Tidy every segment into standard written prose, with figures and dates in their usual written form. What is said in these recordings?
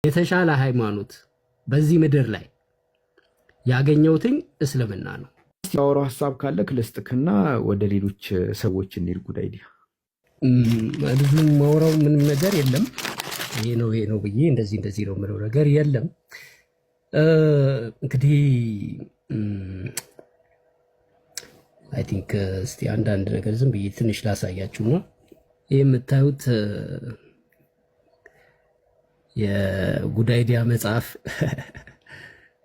የተሻለ ሃይማኖት በዚህ ምድር ላይ ያገኘውትኝ እስልምና ነው። ያወራው ሐሳብ ካለ ክለስጥክና ወደ ሌሎች ሰዎች እንሂድ። ጉዳይ ብዙ ማውራው ምንም ነገር የለም። ይሄ ነው ብዬ እንደዚህ ነው የምለው ነገር የለም። እንግዲህ አይ ቲንክ እስቲ አንዳንድ ነገር ዝም ብዬ ትንሽ ላሳያችሁና ይሄ የምታዩት የጉዳይዲያ መጽሐፍ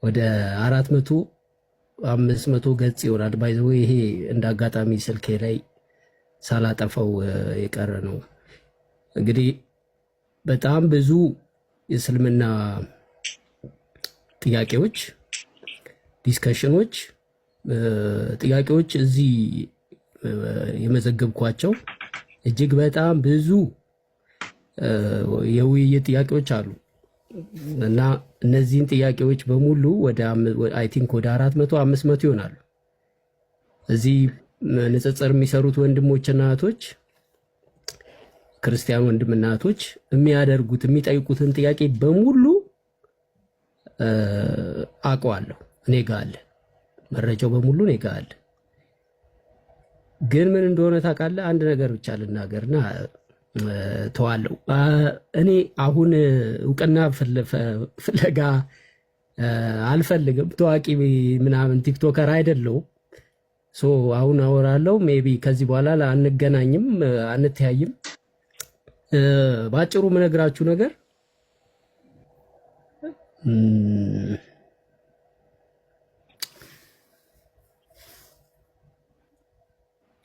ወደ 400-500 ገጽ ይሆናል። ባይዘው ይሄ እንዳጋጣሚ ስልኬ ላይ ሳላጠፋው የቀረ ነው። እንግዲህ በጣም ብዙ የእስልምና ጥያቄዎች፣ ዲስከሽኖች፣ ጥያቄዎች እዚህ የመዘገብኳቸው እጅግ በጣም ብዙ የውይይት ጥያቄዎች አሉ እና እነዚህን ጥያቄዎች በሙሉ ወደ አይ ቲንክ ወደ 400-500 ይሆናሉ። እዚህ ንጽጽር የሚሰሩት ወንድሞችና እህቶች፣ ክርስቲያን ወንድምና እህቶች የሚያደርጉት የሚጠይቁትን ጥያቄ በሙሉ አውቀዋለሁ። እኔ ጋር አለ መረጃው በሙሉ እኔ ጋር አለ። ግን ምን እንደሆነ ታውቃለህ? አንድ ነገር ብቻ ልናገርና ተዋለው። እኔ አሁን እውቅና ፍለጋ አልፈልግም። ታዋቂ ምናምን ቲክቶከር አይደለሁም። ሶ አሁን አወራለሁ። ሜቢ ከዚህ በኋላ አንገናኝም፣ አንተያይም። ባጭሩ የምነግራችሁ ነገር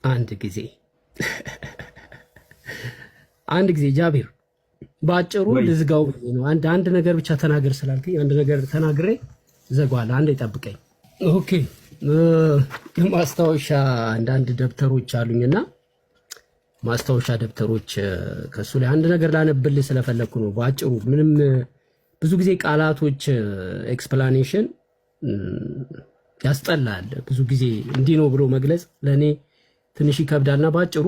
አንድ ጊዜ ጃቢር ባጭሩ ልዝጋው ነው። አንድ ነገር ብቻ ተናገር ስላልከኝ አንድ ነገር ተናግሬ ዘጓል። አንድ ይጠብቀኝ። ኦኬ። ማስታወሻ አንዳንድ ደብተሮች አሉኝና ማስታወሻ ደብተሮች ከሱ ላይ አንድ ነገር ላነብልህ ስለፈለኩ ነው። ባጭሩ ምንም ብዙ ጊዜ ቃላቶች ኤክስፕላኔሽን ያስጠላል። ብዙ ጊዜ እንዲህ ነው ብሎ መግለጽ ለኔ ትንሽ ይከብዳልና ባጭሩ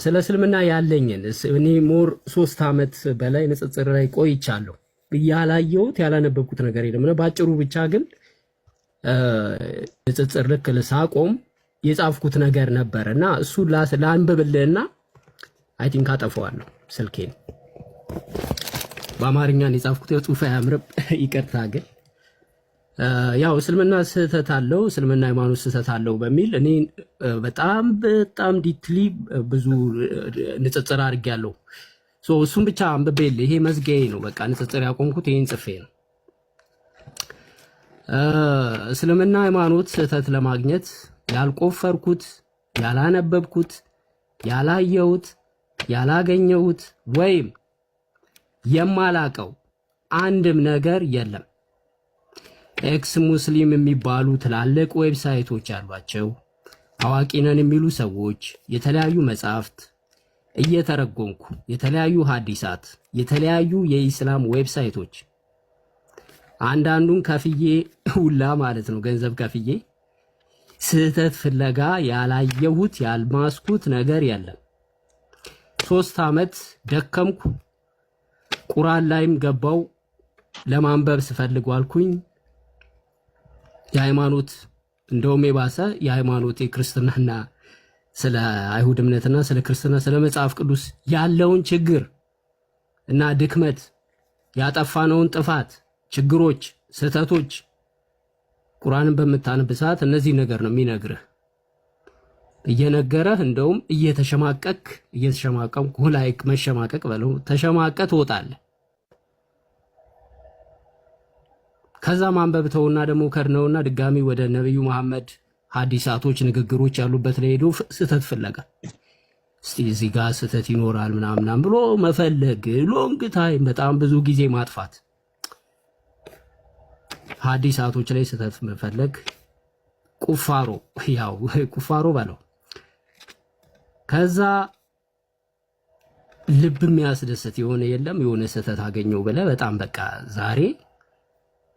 ስለ እስልምና ያለኝን እኔ ሞር 3 ዓመት በላይ ንጽጽር ላይ ቆይቻለሁ። ያላየሁት ያላነበብኩት ነገር የለም። ባጭሩ ብቻ ግን ንጽጽር ልክ ሳቆም የጻፍኩት ነገር ነበርና እሱ ላንብብልህና አይ ቲንክ አጠፋዋለሁ ስልኬን። በአማርኛ የጻፍኩት የጽሁፍ አያምርም፣ ይቅርታ። ግን ያው እስልምና ስህተት አለው፣ እስልምና ሃይማኖት ስህተት አለው በሚል እኔ በጣም ዲትሊ ብዙ ንጽጽር አድርጌያለሁ። እሱም ብቻ አንብቤልህ ይሄ መዝጊያዬ ነው። በቃ ንጽጽር ያቆምኩት ይሄን ጽፌ ነው። እስልምና ሃይማኖት ስህተት ለማግኘት ያልቆፈርኩት፣ ያላነበብኩት፣ ያላየሁት፣ ያላገኘሁት ወይም የማላቀው አንድም ነገር የለም። ኤክስ ሙስሊም የሚባሉ ትላልቅ ዌብሳይቶች ያሏቸው አዋቂ ነን የሚሉ ሰዎች የተለያዩ መጽሐፍት እየተረጎምኩ የተለያዩ ሐዲሳት የተለያዩ የኢስላም ዌብሳይቶች አንዳንዱን ከፍዬ ሁላ ማለት ነው ገንዘብ ከፍዬ ስህተት ፍለጋ ያላየሁት ያልማስኩት ነገር የለም። 3 ዓመት ደከምኩ። ቁርአን ላይም ገባው ለማንበብ ስፈልግ ዋልኩኝ። የሃይማኖት እንደውም የባሰ የሃይማኖት የክርስትናና ስለ አይሁድ እምነትና ስለ ክርስትና ስለ መጽሐፍ ቅዱስ ያለውን ችግር እና ድክመት ያጠፋነውን ጥፋት፣ ችግሮች፣ ስህተቶች ቁርአንን በምታነብ ሰዓት እነዚህ ነገር ነው የሚነግርህ። እየነገረህ እንደውም እየተሸማቀቅ ላይክ መሸማቀቅ በለው ተሸማቀቅ ትወጣለህ። ከዛ ማንበብ ተውና ደግሞ ከድነውና ድጋሚ ወደ ነብዩ መሐመድ ሐዲሳቶች ንግግሮች ያሉበት ላይ ሄዶ ስህተት ፍለጋ እስቲ እዚህ ጋር ስህተት ይኖራል ምናምን ብሎ መፈለግ ሎንግ ታይም በጣም ብዙ ጊዜ ማጥፋት። ሐዲሳቶች ላይ ስህተት መፈለግ ቁፋሮ በለው። ከዛ ልብ የሚያስደስት የሆነ ስህተት አገኘው ብለህ በጣም በቃ ዛሬ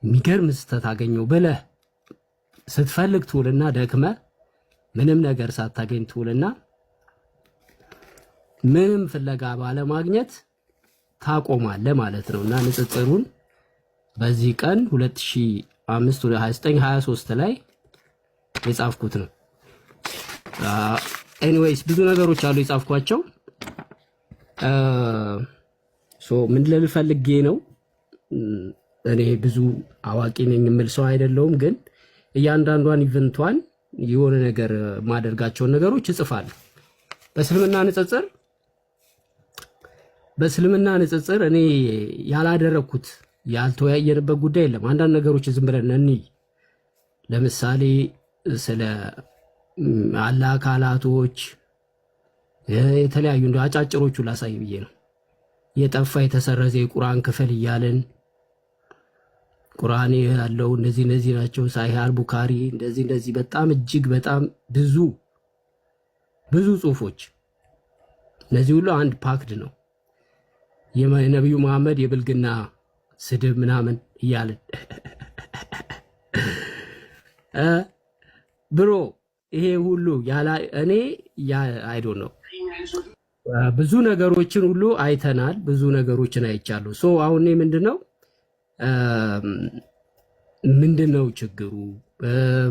የሚገርም ስህተት አገኘው ብለህ ስትፈልግ ትውልና ደክመህ ምንም ነገር ሳታገኝ ትውልና ምንም ፍለጋ ባለማግኘት ታቆማለህ ማለት ነው። እና ንጽጽሩን በዚህ ቀን 2005/29/23 ላይ የጻፍኩት ነው። ኤኒዌይስ ብዙ ነገሮች አሉ የጻፍኳቸው። ምን ልል ፈልጌ ነው፣ እኔ ብዙ አዋቂ ነኝ የምል ሰው አይደለሁም፣ ግን እያንዳንዷን ኢቨንቷን የሆነ ነገር ማደርጋቸውን ነገሮች እጽፋለሁ። በእስልምና ንጽጽር እኔ ያላደረግኩት ያልተወያየንበት ጉዳይ የለም። አንዳንድ ነገሮች ዝም ብለን እንይ። ለምሳሌ ስለ አላህ አካላቶች የተለያዩ እንደ አጫጭሮቹ ላሳይ ብዬ ነው። የጠፋ የተሰረዘ የቁርአን ክፍል እያልን ቁርአን ያለው እነዚህ ናቸው፣ ሳሂህ አልቡካሪ እንደዚህ በጣም እጅግ በጣም ብዙ ጽሁፎች፣ እነዚህ ሁሉ አንድ ፓክድ ነው። የነቢዩ መሐመድ የብልግና ስድብ ምናምን እያልን ብሮ ይሄ ሁሉ እኔ አይዶ ነው። ብዙ ነገሮችን ሁሉ አይተናል፣ ብዙ ነገሮችን አይቻለሁ። አሁን እኔ ምንድነው ችግሩ?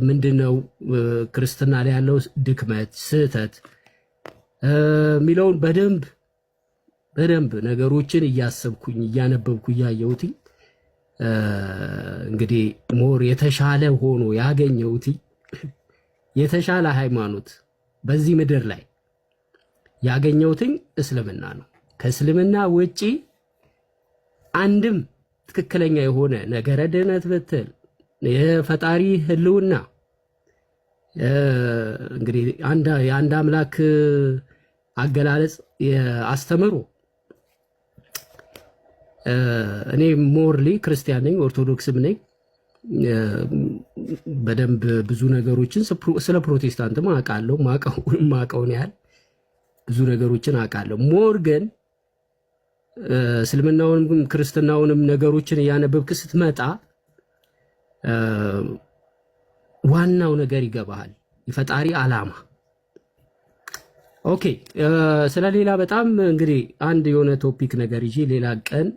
ምንድነው ክርስትና ላይ ያለው ድክመት፣ ስህተት የሚለውን በደንብ ነገሮችን እያሰብኩኝ እያነበብኩ እያየሁት እንግዲህ ሞር የተሻለ ሆኖ ያገኘሁት የተሻለ ሃይማኖት በዚህ ምድር ላይ ያገኘሁት እስልምና ነው። ከእስልምና ውጪ አንድም ትክክለኛ የሆነ ነገረ ድህነት ብትል የፈጣሪ ህልውና እንግዲህ የአንድ አምላክ አገላለጽ አስተምሮ እኔ ሞርሊ ክርስቲያን ነኝ፣ ኦርቶዶክስም ነኝ። በደንብ ብዙ ነገሮችን ስለ ፕሮቴስታንትም አውቃለሁ፣ ማውቀውን ያህል ብዙ ነገሮችን አውቃለሁ። ሞር ግን እስልምናውንም ክርስትናውንም ነገሮችን እያነበብክ ስትመጣ ዋናው ነገር ይገባሃል፣ የፈጣሪ ዓላማ። ኦኬ፣ ስለሌላ በጣም እንግዲህ አንድ የሆነ ቶፒክ ነገር ይዤ ሌላ ቀን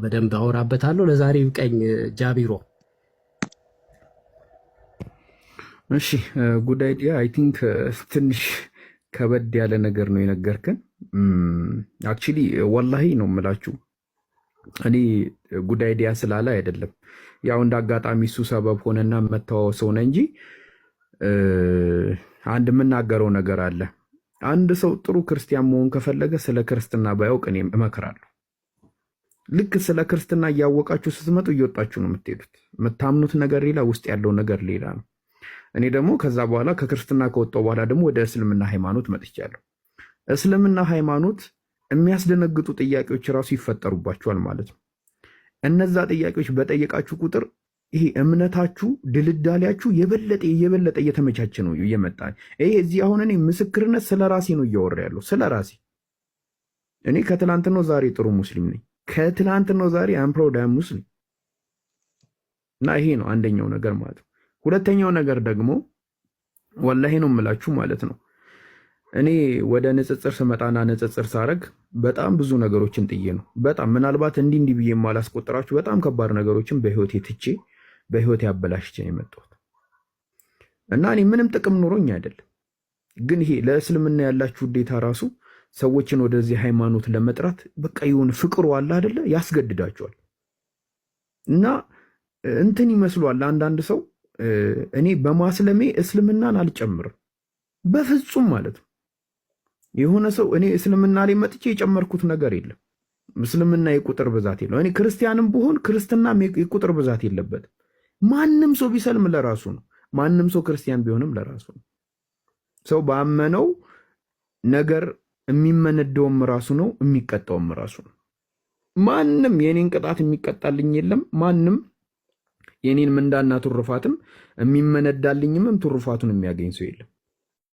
በደንብ አወራበታለሁ። ለዛሬ ይብቃኝ ጃቢሮ። እሺ፣ ጉድ አይዲያ። አይ ቲንክ ትንሽ ከበድ ያለ ነገር ነው የነገርከን። አክቹሊ ወላሂ ነው የምላችሁ፣ እኔ ጉድ አይዲያ ስላለ አይደለም፣ ያው እንደ አጋጣሚ እሱ ሰበብ ሆነና መተዋወስ ሆነ እንጂ አንድ የምናገረው ነገር አለ። አንድ ሰው ጥሩ ክርስቲያን መሆን ከፈለገ ስለ ክርስትና ባያውቅ እኔም እመክራለሁ። ልክ ስለ ክርስትና እያወቃችሁ ስትመጡ እየወጣችሁ ነው የምትሄዱት። የምታምኑት ነገር ሌላ፣ ውስጥ ያለው ነገር ሌላ ነው። እኔ ደግሞ ከዛ በኋላ ከክርስትና ከወጣሁ በኋላ ደግሞ ወደ እስልምና ሃይማኖት መጥቻለሁ። እስልምና ሃይማኖት የሚያስደነግጡ ጥያቄዎች ራሱ ይፈጠሩባችኋል ማለት ነው። እነዛ ጥያቄዎች በጠየቃችሁ ቁጥር ይሄ እምነታችሁ ድልዳሌያችሁ የበለጠ እየተመቻቸ ነው እየመጣ። ይሄ እዚህ አሁን እኔ ምስክርነት ስለ ራሴ ነው እያወራ ያለው፣ ስለ ራሴ። እኔ ከትላንት ነው ዛሬ ጥሩ ሙስሊም ነኝ። ከትላንት ነው ዛሬ አምፕሮድ ሙስሊም። እና ይሄ ነው አንደኛው ነገር ማለት ነው። ሁለተኛው ነገር ደግሞ ወላሂ ነው የምላችሁ ማለት ነው፣ እኔ ወደ ንጽጽር ስመጣና ንጽጽር ሳረግ በጣም ብዙ ነገሮችን ጥዬ ነው። በጣም ምናልባት እንዲህ ብዬ የማላስቆጥራችሁ በጣም ከባድ ነገሮችን በህይወቴ ትቼ በህይወቴ አበላሽቼ ነው የመጣሁት። እና እኔ ምንም ጥቅም ኖሮኝ አይደለም፣ ግን ይሄ ለእስልምና ያላችሁ ውዴታ ራሱ ሰዎችን ወደዚህ ሃይማኖት ለመጥራት በቃ ይሁን ፍቅሩ አለ አይደለ፣ ያስገድዳቸዋል። እና እንትን ይመስሏል አንዳንድ ሰው እኔ በማስለሜ እስልምናን አልጨምርም በፍጹም ማለት ነው። የሆነ ሰው እኔ እስልምና ላይ መጥቼ የጨመርኩት ነገር የለም። እስልምና የቁጥር ብዛት የለው። እኔ ክርስቲያንም ብሆን ክርስትናም የቁጥር ብዛት የለበትም። ማንም ሰው ቢሰልም ለራሱ ነው። ማንም ሰው ክርስቲያን ቢሆንም ለራሱ ነው። ሰው ባመነው ነገር የሚመነደውም ራሱ ነው፣ የሚቀጣውም ራሱ ነው። ማንም የኔን ቅጣት የሚቀጣልኝ የለም። ማንም የኔን ምንዳና ትሩፋትም የሚመነዳልኝም ትሩፋቱን የሚያገኝ ሰው የለም።